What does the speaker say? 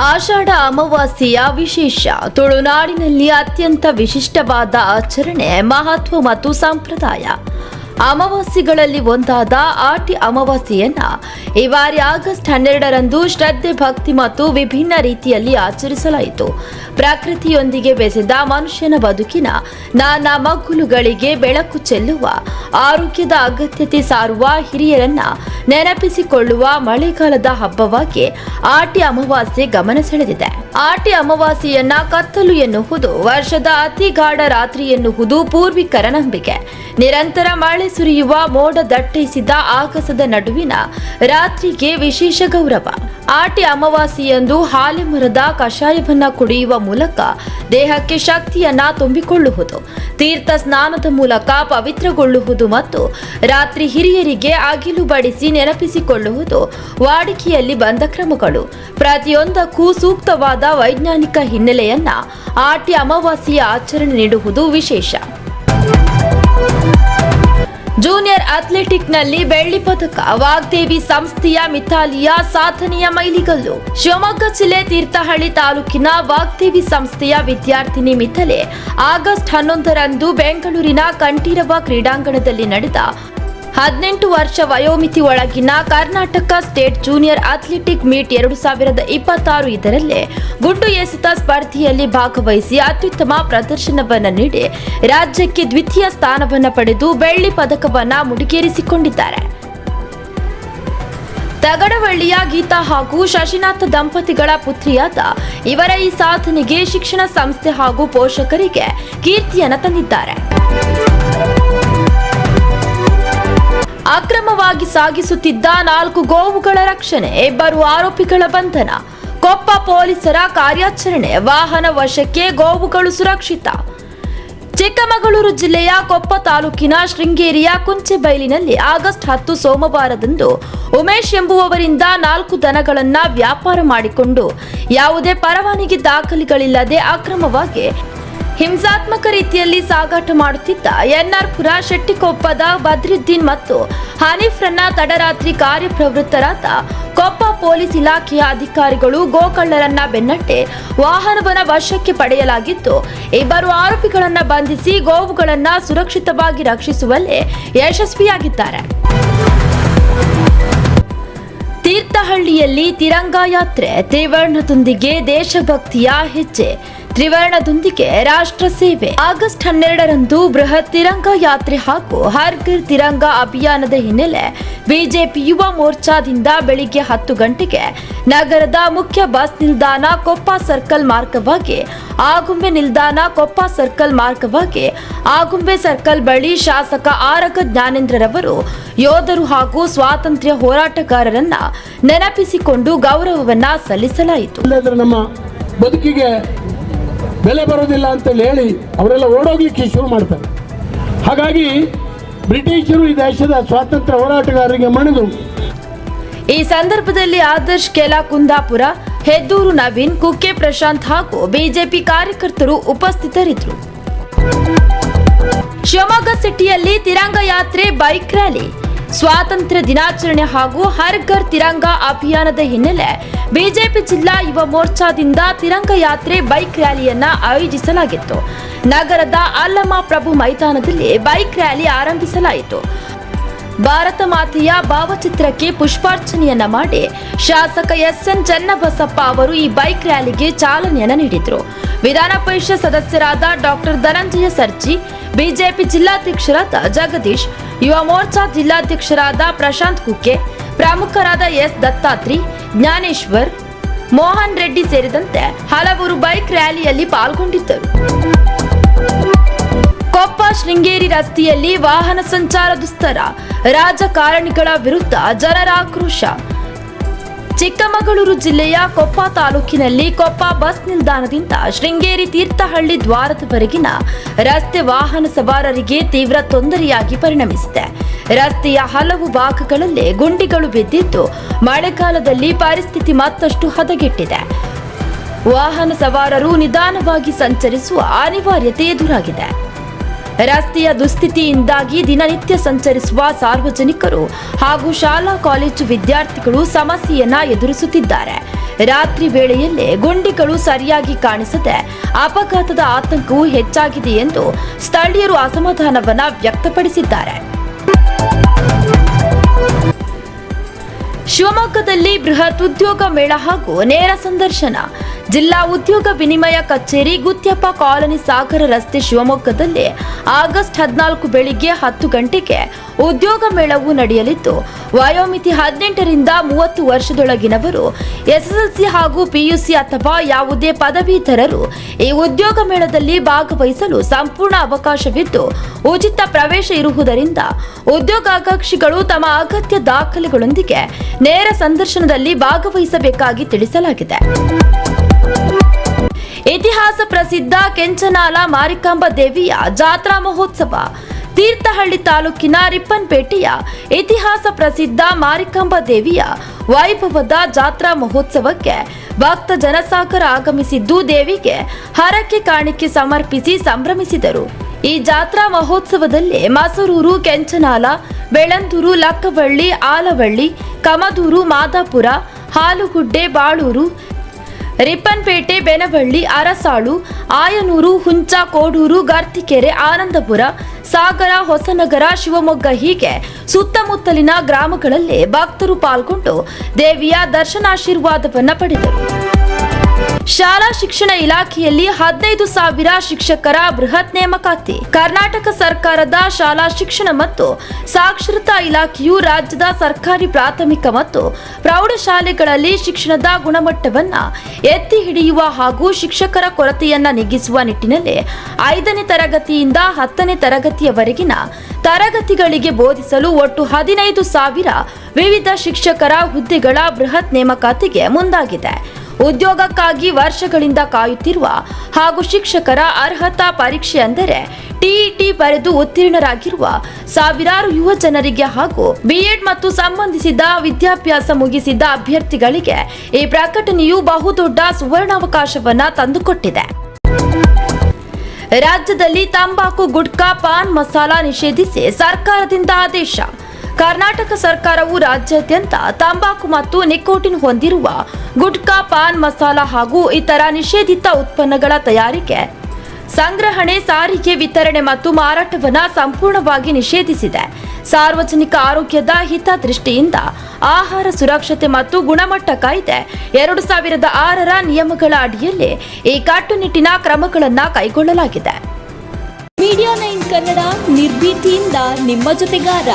ಆಷಾಢ ಅಮಾವಾಸ್ಯೆಯ ವಿಶೇಷ. ತುಳುನಾಡಿನಲ್ಲಿ ಅತ್ಯಂತ ವಿಶಿಷ್ಟವಾದ ಆಚರಣೆ, ಮಹತ್ವ ಮತ್ತು ಸಂಪ್ರದಾಯ. ಅಮಾವಾಸ್ಯೆಗಳಲ್ಲಿ ಒಂದಾದ ಆಟಿ ಅಮಾವಾಸ್ಯೆಯನ್ನ ಈ ಬಾರಿ ಆಗಸ್ಟ್ 12ರಂದು ಶ್ರದ್ಧೆ, ಭಕ್ತಿ ಮತ್ತು ವಿಭಿನ್ನ ರೀತಿಯಲ್ಲಿ ಆಚರಿಸಲಾಯಿತು. ಪ್ರಕೃತಿಯೊಂದಿಗೆ ಬೆಸೆದ ಮನುಷ್ಯನ ಬದುಕಿನ ನಾನಾ ಮಗ್ಗುಲುಗಳಿಗೆ ಬೆಳಕು ಚೆಲ್ಲುವ, ಆರೋಗ್ಯದ ಅಗತ್ಯತೆ ಸಾರುವ ಹಿರಿಯರನ್ನ ನೆನಪಿಸಿಕೊಳ್ಳುವ ಮಳೆಗಾಲದ ಹಬ್ಬವಾಗಿ ಆಟಿ ಅಮಾವಾಸ್ಯೆ ಗಮನ ಸೆಳೆದಿದೆ. ಆಟಿ ಅಮಾವಾಸ್ಯೆಯನ್ನ ಕತ್ತಲು ಎನ್ನುವುದು, ವರ್ಷದ ಅತಿ ಗಾಢ ರಾತ್ರಿ ಎನ್ನುವುದು ಪೂರ್ವಿಕರ ನಂಬಿಕೆ. ನಿರಂತರ ಮಳೆ ಸುರಿಯುವ ಮೋಡ ದಟ್ಟೈಸಿದ ಆಗಸದ ನಡುವಿನ ರಾತ್ರಿಗೆ ವಿಶೇಷ ಗೌರವ. ಆಟಿ ಅಮಾವಾಸ್ಯೆಯಂದು ಹಾಲೆ ಮರದ ಕಷಾಯವನ್ನ ಕುಡಿಯುವ ಮೂಲಕ ದೇಹಕ್ಕೆ ಶಕ್ತಿಯನ್ನ ತುಂಬಿಕೊಳ್ಳುವುದು, ತೀರ್ಥ ಸ್ನಾನದ ಮೂಲಕ ಪವಿತ್ರಗೊಳ್ಳುವುದು ಮತ್ತು ರಾತ್ರಿ ಹಿರಿಯರಿಗೆ ಅಗಿಲು ಬಡಿಸಿ ನೆನಪಿಸಿಕೊಳ್ಳುವುದು ವಾಡಿಕೆಯಲ್ಲಿ ಬಂದ ಕ್ರಮಗಳು. ಪ್ರತಿಯೊಂದಕ್ಕೂ ಸೂಕ್ತವಾದ ವೈಜ್ಞಾನಿಕ ಹಿನ್ನೆಲೆಯನ್ನ ಆಟಿ ಅಮಾವಾಸ್ಯೆಯ ಆಚರಣೆ ನೀಡುವುದು ವಿಶೇಷ. ಜೂನಿಯರ್ ಅಥ್ಲೆಟಿಕ್ನಲ್ಲಿ ಬೆಳ್ಳಿ ಪದಕ, ವಾಗ್ದೇವಿ ಸಂಸ್ಥೆಯ ಮಿಥಾಲಿಯ ಸಾಧನೆಯ ಮೈಲಿಗಲ್ಲು. ಶಿವಮೊಗ್ಗ ಜಿಲ್ಲೆ ತೀರ್ಥಹಳ್ಳಿ ತಾಲೂಕಿನ ವಾಗ್ದೇವಿ ಸಂಸ್ಥೆಯ ವಿದ್ಯಾರ್ಥಿನಿ ಮಿಥಾಲಿ ಆಗಸ್ಟ್ 11ರಂದು ಬೆಂಗಳೂರಿನ ಕಂಠೀರವ ಕ್ರೀಡಾಂಗಣದಲ್ಲಿ ನಡೆದ 18 ವರ್ಷ ವಯೋಮಿತಿ ಒಳಗಿನ Karnataka state junior athletic meet 2026 ಇದರಲ್ಲೇ ಗುಂಡು ಎಸೆತ ಸ್ಪರ್ಧೆಯಲ್ಲಿ ಭಾಗವಹಿಸಿ ಅತ್ಯುತ್ತಮ ಪ್ರದರ್ಶನವನ್ನು ನೀಡಿ ರಾಜ್ಯಕ್ಕೆ ದ್ವಿತೀಯ ಸ್ಥಾನವನ್ನು ಪಡೆದು ಬೆಳ್ಳಿ ಪದಕವನ್ನು ಮುಡಿಗೇರಿಸಿಕೊಂಡಿದ್ದಾರೆ. ತಗಡವಳ್ಳಿಯ ಗೀತಾ ಹಾಗೂ ಶಶಿನಾಥ ದಂಪತಿಗಳ ಪುತ್ರಿಯಾದ ಇವರ ಈ ಸಾಧನೆಗೆ ಶಿಕ್ಷಣ ಸಂಸ್ಥೆ ಹಾಗೂ ಪೋಷಕರಿಗೆ ಕೀರ್ತಿಯನ್ನು ತಂದಿದ್ದಾರೆ. ಅಕ್ರಮವಾಗಿ ಸಾಗಿಸುತ್ತಿದ್ದ 4 ಗೋವುಗಳ ರಕ್ಷಣೆ, 2 ಆರೋಪಿಗಳ ಬಂಧನ. ಕೊಪ್ಪ ಪೊಲೀಸರ ಕಾರ್ಯಾಚರಣೆ, ವಾಹನ ವಶಕ್ಕೆ, ಗೋವುಗಳು ಸುರಕ್ಷಿತ. ಚಿಕ್ಕಮಗಳೂರು ಜಿಲ್ಲೆಯ ಕೊಪ್ಪ ತಾಲೂಕಿನ ಶೃಂಗೇರಿಯ ಕುಂಚೆಬೈಲಿನಲ್ಲಿ ಆಗಸ್ಟ್ 10 ಸೋಮವಾರದಂದು ಉಮೇಶ್ ಎಂಬುವವರಿಂದ 4 ದನಗಳನ್ನು ವ್ಯಾಪಾರ ಮಾಡಿಕೊಂಡು ಯಾವುದೇ ಪರವಾನಗಿ ದಾಖಲೆಗಳಿಲ್ಲದೆ ಅಕ್ರಮವಾಗಿ ಹಿಂಸಾತ್ಮಕ ರೀತಿಯಲ್ಲಿ ಸಾಗಾಟ ಮಾಡುತ್ತಿದ್ದ ಎನ್ಆರ್ಪುರ ಶೆಟ್ಟಿಕೊಪ್ಪದ ಬದ್ರುದ್ದೀನ್ ಮತ್ತು ಹನೀಫ್ರನ್ನ ತಡರಾತ್ರಿ ಕಾರ್ಯಪ್ರವೃತ್ತರಾದ ಕೊಪ್ಪ ಪೊಲೀಸ್ ಇಲಾಖೆಯ ಅಧಿಕಾರಿಗಳು ಗೋಕಳ್ಳರನ್ನ ಬೆನ್ನಟ್ಟಿ ವಾಹನವನ್ನು ವಶಕ್ಕೆ ಪಡೆಯಲಾಗಿದ್ದು, 2 ಆರೋಪಿಗಳನ್ನು ಬಂಧಿಸಿ ಗೋವುಗಳನ್ನು ಸುರಕ್ಷಿತವಾಗಿ ರಕ್ಷಿಸುವಲ್ಲಿ ಯಶಸ್ವಿಯಾಗಿದ್ದಾರೆ. ತೀರ್ಥಹಳ್ಳಿಯಲ್ಲಿ ತಿರಂಗ ಯಾತ್ರೆ, ತ್ರಿವರ್ಣದೊಂದಿಗೆ ದೇಶಭಕ್ತಿಯ ಹೆಜ್ಜೆ, ತ್ರಿವರ್ಣದೊಂದಿಗೆ ರಾಷ್ಟ್ರ ಸೇವೆ. ಆಗಸ್ಟ್ 12ರಂದು ಬೃಹತ್ ತಿರಂಗ ಯಾತ್ರೆ ಹಾಗೂ ಹರ್ ಘರ್ ತಿರಂಗ ಅಭಿಯಾನದ ಹಿನ್ನೆಲೆ ಬಿಜೆಪಿ ಯುವ ಮೋರ್ಚಾದಿಂದ ಬೆಳಿಗ್ಗೆ 10 ಗಂಟೆಗೆ ನಗರದ ಮುಖ್ಯ ಬಸ್ ನಿಲ್ದಾಣ ಕೊಪ್ಪ ಸರ್ಕಲ್ ಮಾರ್ಗವಾಗಿ ಆಗುಂಬೆ ನಿಲ್ದಾಣ ಕೊಪ್ಪ ಸರ್ಕಲ್ ಮಾರ್ಗವಾಗಿ ಆಗುಂಬೆ ಸರ್ಕಲ್ ಬಳಿ ಶಾಸಕ ಆರಗ ಜ್ಞಾನೇಂದ್ರರವರು ಯೋಧರು ಹಾಗೂ ಸ್ವಾತಂತ್ರ್ಯ ಹೋರಾಟಗಾರರನ್ನ ನೆನಪಿಸಿಕೊಂಡು ಗೌರವವನ್ನ ಸಲ್ಲಿಸಲಾಯಿತು. ನಮ್ಮ ಬದುಕಿಗೆ ಬೆಲೆ ಬರೋದಿಲ್ಲ ಅಂತೇಳಿ ಹೇಳಿ ಅವರೆಲ್ಲ ಓಡೋಗ್ಲಿಕ್ಕೆ ಶುರು ಮಾಡ್ತಾರೆ. ಹಾಗಾಗಿ ಬ್ರಿಟಿಷರು ಈ ದೇಶದ ಸ್ವಾತಂತ್ರ್ಯ ಹೋರಾಟಗಾರರಿಗೆ ಮಣಿದು. ಈ ಸಂದರ್ಭದಲ್ಲಿ ಆದರ್ಶ್ ಕೆಲ ಕುಂದಾಪುರ, ಹೆದ್ದೂರು ನವೀನ್, ಕುಕ್ಕೆ ಪ್ರಶಾಂತ್ ಹಾಗೂ ಬಿಜೆಪಿ ಕಾರ್ಯಕರ್ತರು ಉಪಸ್ಥಿತರಿದ್ದರು. ಶಿವಮೊಗ್ಗ ಸಿಟಿಯಲ್ಲಿ ತಿರಂಗ ಯಾತ್ರೆ, ಬೈಕ್ ರ್ಯಾಲಿ. ಸ್ವಾತಂತ್ರ್ಯ ದಿನಾಚರಣೆ ಹಾಗೂ ಹರ್ ಘರ್ ತಿರಂಗ ಅಭಿಯಾನದ ಹಿನ್ನೆಲೆ ಬಿಜೆಪಿ ಜಿಲ್ಲಾ ಯುವ ಮೋರ್ಚಾದಿಂದ ತಿರಂಗ ಯಾತ್ರೆ, ಬೈಕ್ ರ್ಯಾಲಿಯನ್ನ ಆಯೋಜಿಸಲಾಗಿತ್ತು. ನಗರದ ಅಲ್ಲಮ ಪ್ರಭು ಮೈದಾನದಲ್ಲಿ ಬೈಕ್ ರ್ಯಾಲಿ ಆರಂಭಿಸಲಾಯಿತು. ಭಾರತ ಮಾತೆಯ ಭಾವಚಿತ್ರಕ್ಕೆ ಪುಷ್ಪಾರ್ಚನೆಯನ್ನ ಮಾಡಿ ಶಾಸಕ ಎಸ್ಎನ್ ಚನ್ನಬಸಪ್ಪ ಅವರು ಈ ಬೈಕ್ ರ್ಯಾಲಿಗೆ ಚಾಲನೆಯನ್ನ ನೀಡಿದರು. ವಿಧಾನ ಪರಿಷತ್ ಸದಸ್ಯರಾದ ಡಾಕ್ಟರ್ ಧನಂಜಯ ಸರ್ಜಿ, ಬಿಜೆಪಿ ಜಿಲ್ಲಾಧ್ಯಕ್ಷರಾದ ಜಗದೀಶ್, ಯುವ ಮೋರ್ಚಾ ಜಿಲ್ಲಾಧ್ಯಕ್ಷರಾದ ಪ್ರಶಾಂತ್ ಕುಕ್ಕೆ, ಪ್ರಮುಖರಾದ ಎಸ್ ದತ್ತಾತ್ರಿ, ಜ್ಞಾನೇಶ್ವರ್, ಮೋಹನ್ ರೆಡ್ಡಿ ಸೇರಿದಂತೆ ಹಲವರು ಬೈಕ್ ರ್ಯಾಲಿಯಲ್ಲಿ ಪಾಲ್ಗೊಂಡಿದ್ದರು. ಕೊಪ್ಪ ಶೃಂಗೇರಿ ರಸ್ತೆಯಲ್ಲಿ ವಾಹನ ಸಂಚಾರ ದುಸ್ತರ, ರಾಜಕಾರಣಿಗಳ ವಿರುದ್ಧ ಜನರ ಆಕ್ರೋಶ. ಚಿಕ್ಕಮಗಳೂರು ಜಿಲ್ಲೆಯ ಕೊಪ್ಪ ತಾಲೂಕಿನಲ್ಲಿ ಕೊಪ್ಪ ಬಸ್ ನಿಲ್ದಾಣದಿಂದ ಶೃಂಗೇರಿ ತೀರ್ಥಹಳ್ಳಿ ದ್ವಾರದವರೆಗಿನ ರಸ್ತೆ ವಾಹನ ಸವಾರರಿಗೆ ತೀವ್ರ ತೊಂದರೆಯಾಗಿ ಪರಿಣಮಿಸಿದೆ. ರಸ್ತೆಯ ಹಲವು ಭಾಗಗಳಲ್ಲಿ ಗುಂಡಿಗಳು ಬಿದ್ದಿದ್ದು, ಮಳೆಗಾಲದಲ್ಲಿ ಪರಿಸ್ಥಿತಿ ಮತ್ತಷ್ಟು ಹದಗೆಟ್ಟಿದೆ. ವಾಹನ ಸವಾರರು ನಿಧಾನವಾಗಿ ಸಂಚರಿಸುವ ಅನಿವಾರ್ಯತೆ ಎದುರಾಗಿದೆ. ರಸ್ತೆಯ ದುಸ್ಥಿತಿಯಿಂದಾಗಿ ದಿನನಿತ್ಯ ಸಂಚರಿಸುವ ಸಾರ್ವಜನಿಕರು ಹಾಗೂ ಶಾಲಾ ಕಾಲೇಜು ವಿದ್ಯಾರ್ಥಿಗಳು ಸಮಸ್ಯೆಯನ್ನ ಎದುರಿಸುತ್ತಿದ್ದಾರೆ. ರಾತ್ರಿ ವೇಳೆಯಲ್ಲೇ ಗುಂಡಿಗಳು ಸರಿಯಾಗಿ ಕಾಣಿಸದೆ ಅಪಘಾತದ ಆತಂಕವೂ ಹೆಚ್ಚಾಗಿದೆ ಎಂದು ಸ್ಥಳೀಯರು ಅಸಮಾಧಾನವನ್ನ ವ್ಯಕ್ತಪಡಿಸಿದ್ದಾರೆ. ಶಿವಮೊಗ್ಗದಲ್ಲಿ ಬೃಹತ್ ಉದ್ಯೋಗ ಮೇಳ ಹಾಗೂ ನೇರ ಸಂದರ್ಶನ. ಜಿಲ್ಲಾ ಉದ್ಯೋಗ ವಿನಿಮಯ ಕಚೇರಿ ಗುತ್ಯಪ್ಪ ಕಾಲನಿ ಸಾಗರ ರಸ್ತೆ ಶಿವಮೊಗ್ಗದಲ್ಲಿ ಆಗಸ್ಟ್ 14 ಬೆಳಿಗ್ಗೆ 10 ಗಂಟೆಗೆ ಉದ್ಯೋಗ ಮೇಳವು ನಡೆಯಲಿದ್ದು, ವಯೋಮಿತಿ 18 ರಿಂದ 30 ವರ್ಷದೊಳಗಿನವರು, ಎಸ್ಎಸ್ಎಲ್ಸಿ ಹಾಗೂ ಪಿಯುಸಿ ಅಥವಾ ಯಾವುದೇ ಪದವೀಧರರು ಈ ಉದ್ಯೋಗ ಮೇಳದಲ್ಲಿ ಭಾಗವಹಿಸಲು ಸಂಪೂರ್ಣ ಅವಕಾಶವಿದ್ದು, ಉಚಿತ ಪ್ರವೇಶ ಇರುವುದರಿಂದ ಉದ್ಯೋಗಾಕಾಂಕ್ಷಿಗಳು ತಮ್ಮ ಅಗತ್ಯ ದಾಖಲೆಗಳೊಂದಿಗೆ ನೇರ ಸಂದರ್ಶನದಲ್ಲಿ ಭಾಗವಹಿಸಬೇಕಾಗಿ ತಿಳಿಸಲಾಗಿದೆ. ಇತಿಹಾಸ ಪ್ರಸಿದ್ಧ ಕೆಂಚನಾಲ ಮಾರಿಕಾಂಬಾ ದೇವಿಯ ಜಾತ್ರಾ ಮಹೋತ್ಸವ. ತೀರ್ಥಹಳ್ಳಿ ತಾಲೂಕಿನ ರಿಪ್ಪನ್ಪೇಟೆಯ ಇತಿಹಾಸ ಪ್ರಸಿದ್ಧ ಮಾರಿಕಾಂಬಾ ದೇವಿಯ ವೈಭವದ ಜಾತ್ರಾ ಮಹೋತ್ಸವಕ್ಕೆ ಭಕ್ತ ಜನಸಾಗರ ಆಗಮಿಸಿದ್ದು, ದೇವಿಗೆ ಹರಕೆ ಕಾಣಿಕೆ ಸಮರ್ಪಿಸಿ ಸಂಭ್ರಮಿಸಿದರು. ಈ ಜಾತ್ರಾ ಮಹೋತ್ಸವದಲ್ಲಿ ಮಸರೂರು, ಕೆಂಚನಾಲ, ಬೆಳಂದೂರು, ಲಕ್ಕವಳ್ಳಿ, ಆಲವಳ್ಳಿ, ಕಮದೂರು, ಮಾದಾಪುರ, ಹಾಲುಗುಡ್ಡೆ, ಬಾಳೂರು, ರಿಪ್ಪನ್ಪೇಟೆ, ಬೆನವಳ್ಳಿ, ಅರಸಾಳು, ಆಯನೂರು, ಹುಂಚ, ಕೋಡೂರು, ಗರ್ತಿಕೆರೆ, ಆನಂದಪುರ, ಸಾಗರ, ಹೊಸನಗರ, ಶಿವಮೊಗ್ಗ ಹೀಗೆ ಸುತ್ತಮುತ್ತಲಿನ ಗ್ರಾಮಗಳಲ್ಲಿ ಭಕ್ತರು ಪಾಲ್ಗೊಂಡು ದೇವಿಯ ದರ್ಶನಾಶೀರ್ವಾದವನ್ನು ಪಡೆದರು. ಶಾಲಾ ಶಿಕ್ಷಣ ಇಲಾಖೆಯಲ್ಲಿ 15,000 ಶಿಕ್ಷಕರ ಬೃಹತ್ ನೇಮಕಾತಿ. ಕರ್ನಾಟಕ ಸರ್ಕಾರದ ಶಾಲಾ ಶಿಕ್ಷಣ ಮತ್ತು ಸಾಕ್ಷರತಾ ಇಲಾಖೆಯು ರಾಜ್ಯದ ಸರ್ಕಾರಿ ಪ್ರಾಥಮಿಕ ಮತ್ತು ಪ್ರೌಢಶಾಲೆಗಳಲ್ಲಿ ಶಿಕ್ಷಣದ ಗುಣಮಟ್ಟವನ್ನು ಎತ್ತಿ ಹಿಡಿಯುವ ಹಾಗೂ ಶಿಕ್ಷಕರ ಕೊರತೆಯನ್ನು ನೀಗಿಸುವ ನಿಟ್ಟಿನಲ್ಲಿ 5ನೇ ತರಗತಿಯಿಂದ 10ನೇ ತರಗತಿಯವರೆಗಿನ ತರಗತಿಗಳಿಗೆ ಬೋಧಿಸಲು ಒಟ್ಟು 15,000 ವಿವಿಧ ಶಿಕ್ಷಕರ ಹುದ್ದೆಗಳ ಬೃಹತ್ ನೇಮಕಾತಿಗೆ ಮುಂದಾಗಿದೆ. ಉದ್ಯೋಗಕ್ಕಾಗಿ ವರ್ಷಗಳಿಂದ ಕಾಯುತ್ತಿರುವ ಹಾಗೂ ಶಿಕ್ಷಕರ ಅರ್ಹತಾ ಪರೀಕ್ಷೆ ಅಂದರೆ ಟಿಇಟಿ ಬರೆದು ಉತ್ತೀರ್ಣರಾಗಿರುವ ಸಾವಿರಾರು ಯುವ ಜನರಿಗೆ ಹಾಗೂ ಬಿಎಡ್ ಮತ್ತು ಸಂಬಂಧಿಸಿದ ವಿದ್ಯಾಭ್ಯಾಸ ಮುಗಿಸಿದ ಅಭ್ಯರ್ಥಿಗಳಿಗೆ ಈ ಪ್ರಕಟಣೆಯು ಬಹುದೊಡ್ಡ ಸುವರ್ಣಾವಕಾಶವನ್ನು ತಂದುಕೊಟ್ಟಿದೆ. ರಾಜ್ಯದಲ್ಲಿ ತಂಬಾಕು, ಗುಟ್ಕಾ, ಪಾನ್ ಮಸಾಲ ನಿಷೇಧಿಸಿ ಸರ್ಕಾರದಿಂದ ಆದೇಶ. ಕರ್ನಾಟಕ ಸರ್ಕಾರವು ರಾಜ್ಯಾದ್ಯಂತ ತಂಬಾಕು ಮತ್ತು ನಿಕೋಟಿನ್ ಹೊಂದಿರುವ ಗುಟ್ಕಾ, ಪಾನ್ ಮಸಾಲ ಹಾಗೂ ಇತರ ನಿಷೇಧಿತ ಉತ್ಪನ್ನಗಳ ತಯಾರಿಕೆ, ಸಂಗ್ರಹಣೆ, ಸಾರಿಗೆ, ವಿತರಣೆ ಮತ್ತು ಮಾರಾಟವನ್ನು ಸಂಪೂರ್ಣವಾಗಿ ನಿಷೇಧಿಸಿದೆ. ಸಾರ್ವಜನಿಕ ಆರೋಗ್ಯದ ಹಿತದೃಷ್ಟಿಯಿಂದ ಆಹಾರ ಸುರಕ್ಷತೆ ಮತ್ತು ಗುಣಮಟ್ಟ ಕಾಯ್ದೆ 2006ರ ನಿಯಮಗಳ ಅಡಿಯಲ್ಲಿ ಈ ಕಟ್ಟುನಿಟ್ಟಿನ ಕ್ರಮಗಳನ್ನು ಕೈಗೊಳ್ಳಲಾಗಿದೆ. ಮೀಡಿಯಾ 9 ಕನ್ನಡ ನಿರ್ಭೀತಿಯಿಂದ ನಿಮ್ಮ ಜೊತೆಗಾರ.